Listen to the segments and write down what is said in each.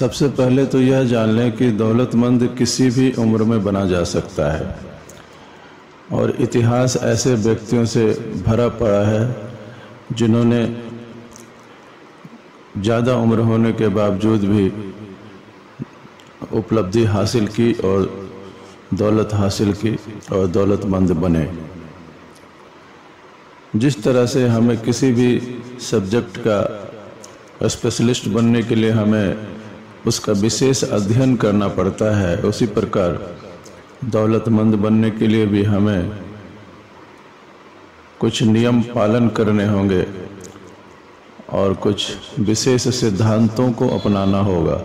सबसे पहले तो यह जान लें कि दौलतमंद किसी भी उम्र में बना जा सकता है और इतिहास ऐसे व्यक्तियों से भरा पड़ा है जिन्होंने ज़्यादा उम्र होने के बावजूद भी उपलब्धि हासिल की और दौलत हासिल की और दौलतमंद बने। जिस तरह से हमें किसी भी सब्जेक्ट का स्पेशलिस्ट बनने के लिए हमें उसका विशेष अध्ययन करना पड़ता है, उसी प्रकार दौलतमंद बनने के लिए भी हमें कुछ नियम पालन करने होंगे और कुछ विशेष सिद्धांतों को अपनाना होगा।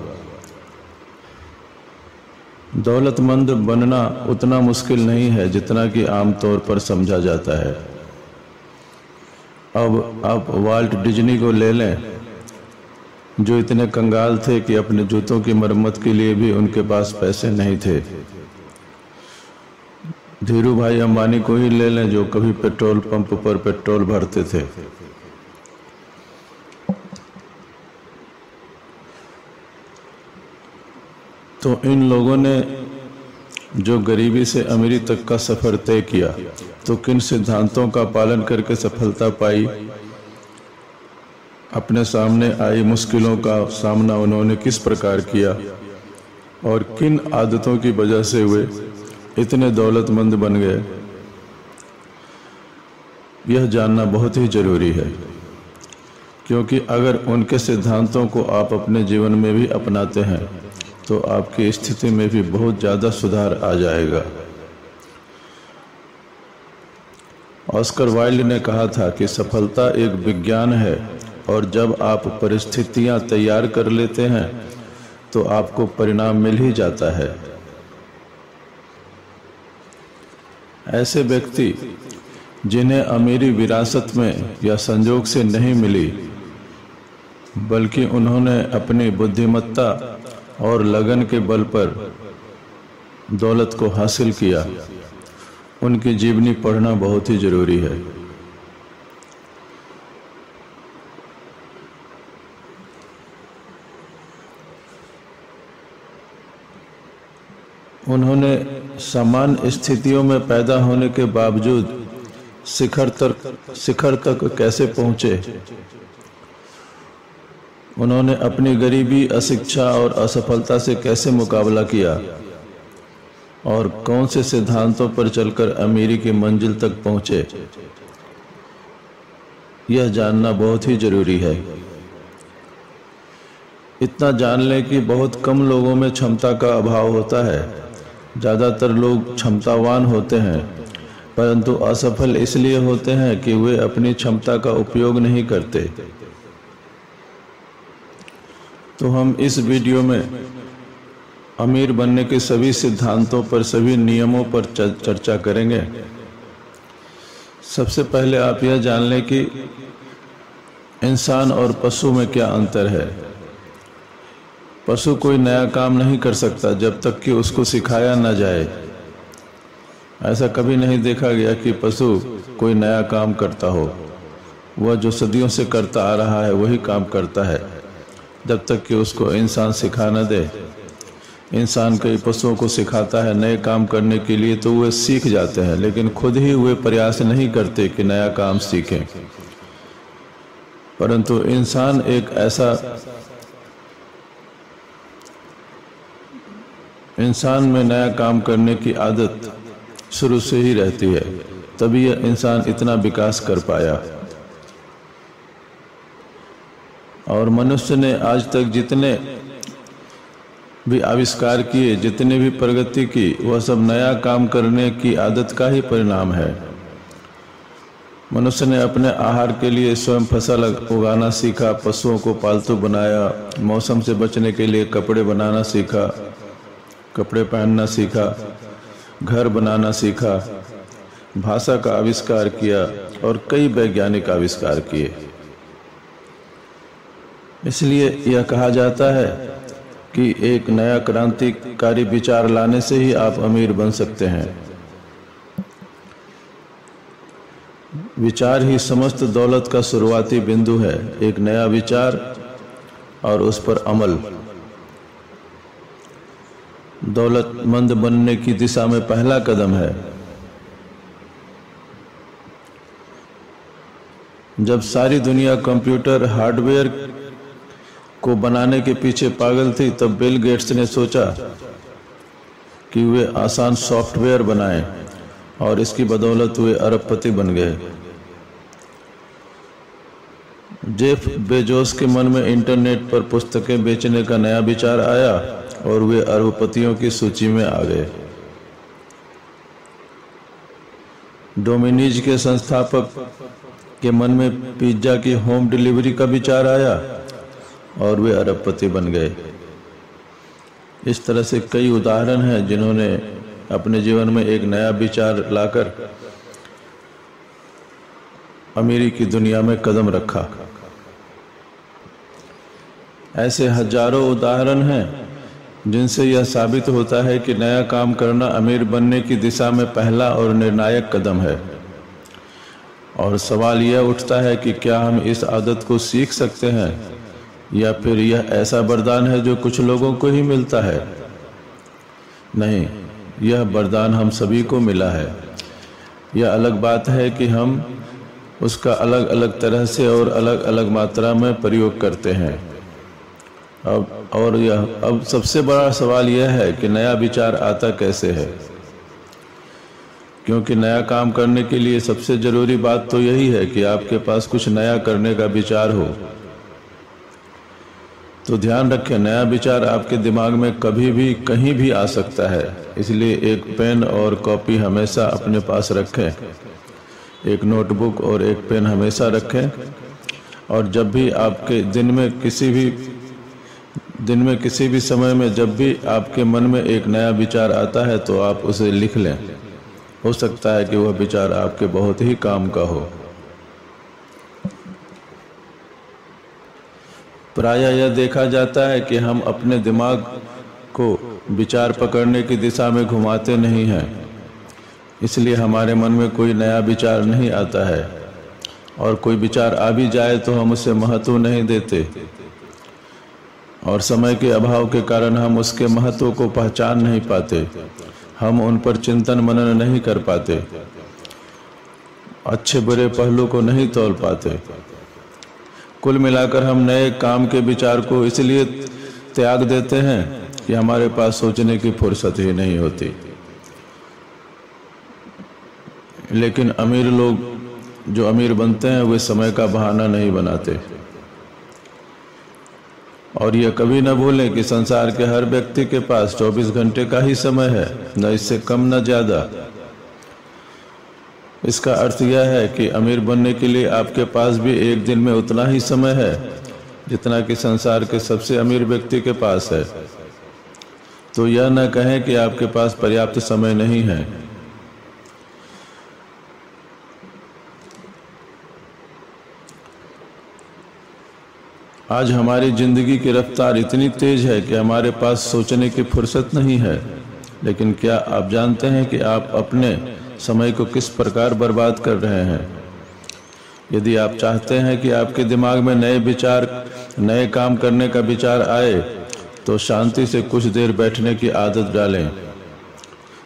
दौलतमंद बनना उतना मुश्किल नहीं है जितना कि आमतौर पर समझा जाता है। अब आप वाल्ट डिज्नी को ले लें, जो इतने कंगाल थे कि अपने जूतों की मरम्मत के लिए भी उनके पास पैसे नहीं थे। धीरू भाई अंबानी को ही ले लें, जो कभी पेट्रोल पंप पर पेट्रोल भरते थे। तो इन लोगों ने जो गरीबी से अमीरी तक का सफर तय किया, तो किन सिद्धांतों का पालन करके सफलता पाई, अपने सामने आई मुश्किलों का सामना उन्होंने किस प्रकार किया और किन आदतों की वजह से वे इतने दौलतमंद बन गए, यह जानना बहुत ही जरूरी है। क्योंकि अगर उनके सिद्धांतों को आप अपने जीवन में भी अपनाते हैं तो आपकी स्थिति में भी बहुत ज़्यादा सुधार आ जाएगा। ऑस्कर वाइल्ड ने कहा था कि सफलता एक विज्ञान है और जब आप परिस्थितियां तैयार कर लेते हैं तो आपको परिणाम मिल ही जाता है। ऐसे व्यक्ति जिन्हें अमीरी विरासत में या संजोग से नहीं मिली, बल्कि उन्होंने अपनी बुद्धिमत्ता और लगन के बल पर दौलत को हासिल किया, उनकी जीवनी पढ़ना बहुत ही जरूरी है। उन्होंने सामान्य स्थितियों में पैदा होने के बावजूद शिखर तक कैसे पहुंचे, उन्होंने अपनी गरीबी, अशिक्षा और असफलता से कैसे मुकाबला किया और कौन से सिद्धांतों पर चलकर अमीरी की मंजिल तक पहुंचे, यह जानना बहुत ही जरूरी है। इतना जान लें कि बहुत कम लोगों में क्षमता का अभाव होता है। ज़्यादातर लोग क्षमतावान होते हैं, परंतु असफल इसलिए होते हैं कि वे अपनी क्षमता का उपयोग नहीं करते। तो हम इस वीडियो में अमीर बनने के सभी सिद्धांतों पर, सभी नियमों पर चर्चा करेंगे। सबसे पहले आप यह जान लें कि इंसान और पशु में क्या अंतर है। पशु कोई नया काम नहीं कर सकता जब तक कि उसको सिखाया न जाए। ऐसा कभी नहीं देखा गया कि पशु कोई नया काम करता हो। वह जो सदियों से करता आ रहा है वही काम करता है, जब तक कि उसको इंसान सिखा न दे। इंसान कई पशुओं को सिखाता है नए काम करने के लिए, तो वे सीख जाते हैं, लेकिन खुद ही वे प्रयास नहीं करते कि नया काम सीखें। परंतु इंसान एक ऐसा, इंसान में नया काम करने की आदत शुरू से ही रहती है, तभी यह इंसान इतना विकास कर पाया। और मनुष्य ने आज तक जितने भी आविष्कार किए, जितने भी प्रगति की, वह सब नया काम करने की आदत का ही परिणाम है। मनुष्य ने अपने आहार के लिए स्वयं फसल उगाना सीखा, पशुओं को पालतू बनाया, मौसम से बचने के लिए कपड़े बनाना सीखा, कपड़े पहनना सीखा, घर बनाना सीखा, भाषा का आविष्कार किया और कई वैज्ञानिक आविष्कार किए। इसलिए यह कहा जाता है कि एक नया क्रांतिकारी विचार लाने से ही आप अमीर बन सकते हैं। विचार ही समस्त दौलत का शुरुआती बिंदु है। एक नया विचार और उस पर अमल, दौलतमंद बनने की दिशा में पहला कदम है। जब सारी दुनिया कंप्यूटर हार्डवेयर को बनाने के पीछे पागल थी, तब बिल गेट्स ने सोचा कि वे आसान सॉफ्टवेयर बनाएं और इसकी बदौलत वे अरबपति बन गए। जेफ बेजोस के मन में इंटरनेट पर पुस्तकें बेचने का नया विचार आया और वे अरबपतियों की सूची में आ गए। डोमिनिज के संस्थापक के मन में पिज्जा की होम डिलीवरी का विचार आया और वे अरबपति बन गए। इस तरह से कई उदाहरण हैं जिन्होंने अपने जीवन में एक नया विचार लाकर अमीरी की दुनिया में कदम रखा। ऐसे हजारों उदाहरण हैं जिनसे यह साबित होता है कि नया काम करना अमीर बनने की दिशा में पहला और निर्णायक कदम है। और सवाल यह उठता है कि क्या हम इस आदत को सीख सकते हैं या फिर यह ऐसा वरदान है जो कुछ लोगों को ही मिलता है। नहीं, यह वरदान हम सभी को मिला है। यह अलग बात है कि हम उसका अलग अलग तरह से और अलग अलग मात्रा में प्रयोग करते हैं। अब सबसे बड़ा सवाल यह है कि नया विचार आता कैसे है, क्योंकि नया काम करने के लिए सबसे जरूरी बात तो यही है कि आपके पास कुछ नया करने का विचार हो। तो ध्यान रखें, नया विचार आपके दिमाग में कभी भी कहीं भी आ सकता है, इसलिए एक पेन और कॉपी हमेशा अपने पास रखें। एक नोटबुक और एक पेन हमेशा रखें और जब भी आपके दिन में किसी भी समय में जब भी आपके मन में एक नया विचार आता है तो आप उसे लिख लें। हो सकता है कि वह विचार आपके बहुत ही काम का हो। प्रायः यह देखा जाता है कि हम अपने दिमाग को विचार पकड़ने की दिशा में घुमाते नहीं हैं, इसलिए हमारे मन में कोई नया विचार नहीं आता है, और कोई विचार आ भी जाए तो हम उसे महत्व नहीं देते, और समय के अभाव के कारण हम उसके महत्व को पहचान नहीं पाते। हम उन पर चिंतन मनन नहीं कर पाते, अच्छे बुरे पहलू को नहीं तौल पाते। कुल मिलाकर हम नए काम के विचार को इसलिए त्याग देते हैं कि हमारे पास सोचने की फुर्सत ही नहीं होती। लेकिन अमीर लोग जो अमीर बनते हैं वे समय का बहाना नहीं बनाते। और यह कभी न भूलें कि संसार के हर व्यक्ति के पास 24 घंटे का ही समय है, न इससे कम न ज्यादा। इसका अर्थ यह है कि अमीर बनने के लिए आपके पास भी एक दिन में उतना ही समय है जितना कि संसार के सबसे अमीर व्यक्ति के पास है। तो यह न कहें कि आपके पास पर्याप्त समय नहीं है। आज हमारी जिंदगी की रफ्तार इतनी तेज है कि हमारे पास सोचने की फुर्सत नहीं है। लेकिन क्या आप जानते हैं कि आप अपने समय को किस प्रकार बर्बाद कर रहे हैं? यदि आप चाहते हैं कि आपके दिमाग में नए विचार, नए काम करने का विचार आए, तो शांति से कुछ देर बैठने की आदत डालें।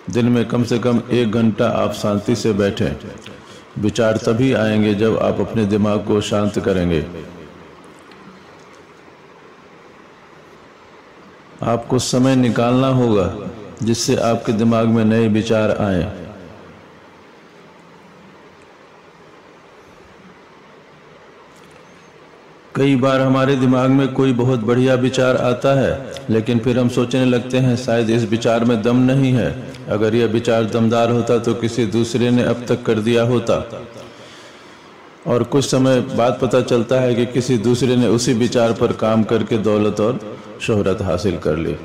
दिन में कम से कम 1 घंटा आप शांति से बैठें। विचार तभी आएंगे जब आप अपने दिमाग को शांत करेंगे। आपको समय निकालना होगा जिससे आपके दिमाग में नए विचार आए। कई बार हमारे दिमाग में कोई बहुत बढ़िया विचार आता है, लेकिन फिर हम सोचने लगते हैं शायद इस विचार में दम नहीं है। अगर यह विचार दमदार होता तो किसी दूसरे ने अब तक कर दिया होता। और कुछ समय बाद पता चलता है कि किसी दूसरे ने उसी विचार पर काम करके दौलत और शोहरत हासिल कर ली,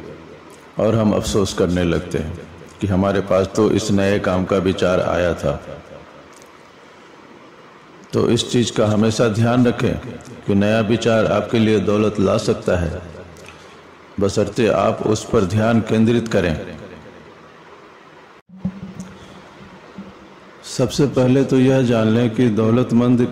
और हम अफसोस करने लगते हैं कि हमारे पास तो इस नए काम का विचार आया था। तो इस चीज का हमेशा ध्यान रखें कि नया विचार आपके लिए दौलत ला सकता है, बशर्ते आप उस पर ध्यान केंद्रित करें। सबसे पहले तो यह जान लें कि दौलतमंद